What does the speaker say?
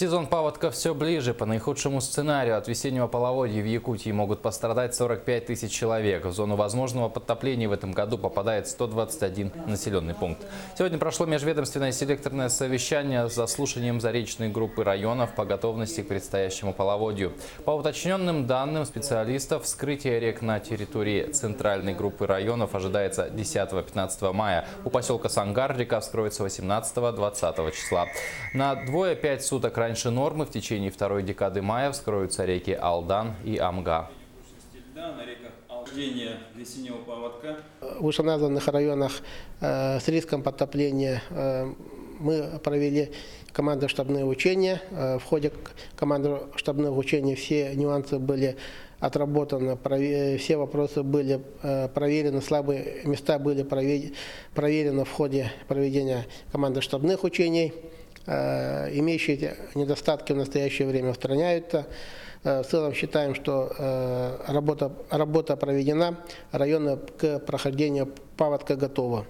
Сезон паводка все ближе. По наихудшему сценарию от весеннего половодья в Якутии могут пострадать 45 тысяч человек. В зону возможного подтопления в этом году попадает 121 населенный пункт. Сегодня прошло межведомственное селекторное совещание с заслушанием заречной группы районов по готовности к предстоящему половодью. По уточненным данным специалистов, вскрытие рек на территории центральной группы районов ожидается 10-15 мая. У поселка Сангар река вскроется 18-20 числа. На 2-5 суток раньше нормы в течение второй декады мая вскроются реки Алдан и Амга. На реках Алжение весеннего паводка. В вышеназванных районах с риском подтопления мы провели командно-штабные учения. В ходе командно-штабных учений все нюансы были отработаны, все вопросы были проверены, слабые места были проверены в ходе проведения командно-штабных учений. Имеющие недостатки в настоящее время устраняются. В целом считаем, что работа проведена, районы к прохождению паводка готовы.